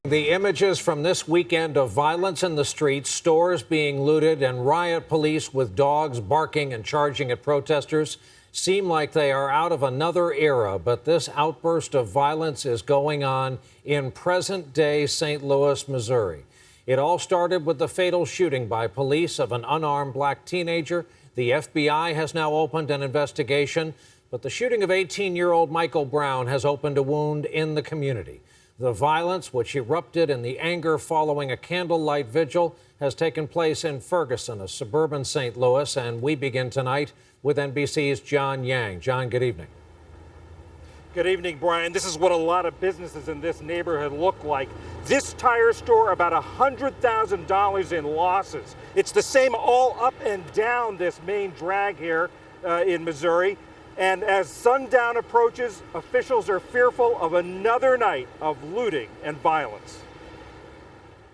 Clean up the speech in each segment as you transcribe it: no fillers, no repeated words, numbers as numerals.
The images from this weekend of violence in the streets, stores being looted, and riot police with dogs barking and charging at protesters seem like they are out of another era. But this outburst of violence is going on in present-day St. Louis, Missouri. It all started with the fatal shooting by police of an unarmed black teenager. The FBI has now opened an investigation, but the shooting of 18-year-old Michael Brown has opened a wound in the community. The violence, which erupted in the anger following a candlelight vigil, has taken place in Ferguson, a suburban St. Louis, and we begin tonight with NBC's John Yang. John, good evening. Good evening, Brian. This is what a lot of businesses in this neighborhood look like. This tire store, about $100,000 in losses. It's the same all up and down this main drag here in Missouri. And as sundown approaches, officials are fearful of another night of looting and violence.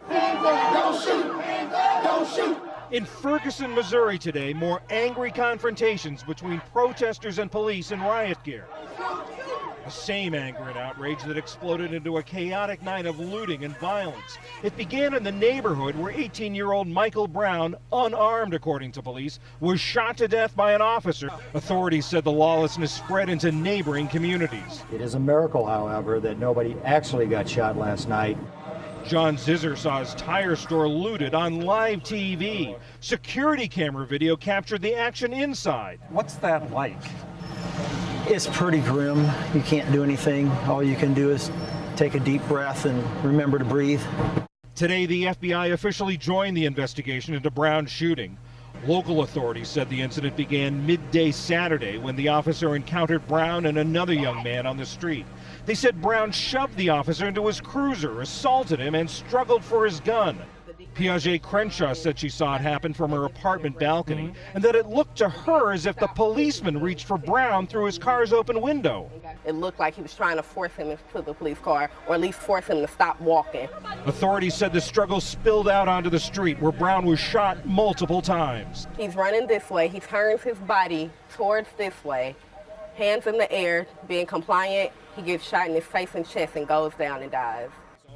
Don't shoot! Don't shoot! In Ferguson, Missouri today, more angry confrontations between protesters and police in riot gear. The same anger and outrage that exploded into a chaotic night of looting and violence. It began in the neighborhood where 18-year-old Michael Brown, unarmed according to police, was shot to death by an officer. Authorities said the lawlessness spread into neighboring communities. It is a miracle, however, that nobody actually got shot last night. John Zizzer saw his tire store looted on live TV. Security camera video captured the action inside. What's that like? It's pretty grim. You can't do anything. All you can do is take a deep breath and remember to breathe. Today, the FBI officially joined the investigation into Brown's shooting. Local authorities said the incident began midday Saturday when the officer encountered Brown and another young man on the street. They said Brown shoved the officer into his cruiser, assaulted him, and struggled for his gun. Piaget Crenshaw said she saw it happen from her apartment balcony and that it looked to her as if the policeman reached for Brown through his car's open window. It looked like he was trying to force him into the police car, or at least force him to stop walking. Authorities said the struggle spilled out onto the street where Brown was shot multiple times. He's running this way. He turns his body towards this way, hands in the air, being compliant. He gets shot in his face and chest and goes down and dies.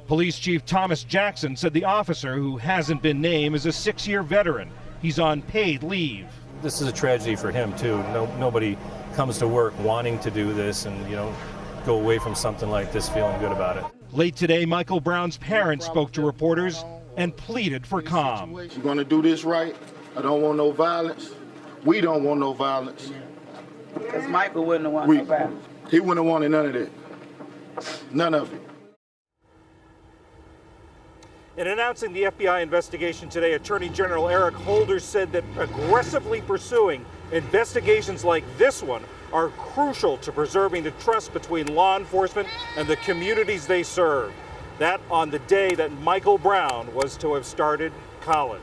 Police Chief Thomas Jackson said the officer, who hasn't been named, is a 6-year veteran. He's on paid leave. This is a tragedy for him, too. Nobody comes to work wanting to do this and, go away from something like this feeling good about it. Late today, Michael Brown's parents spoke to reporters and pleaded for calm. You're going to do this right. I don't want no violence. We don't want no violence. Because Michael wouldn't have wanted no violence. He wouldn't have wanted none of that. None of it. In announcing the FBI investigation today, Attorney General Eric Holder said that aggressively pursuing investigations like this one are crucial to preserving the trust between law enforcement and the communities they serve. That on the day that Michael Brown was to have started college.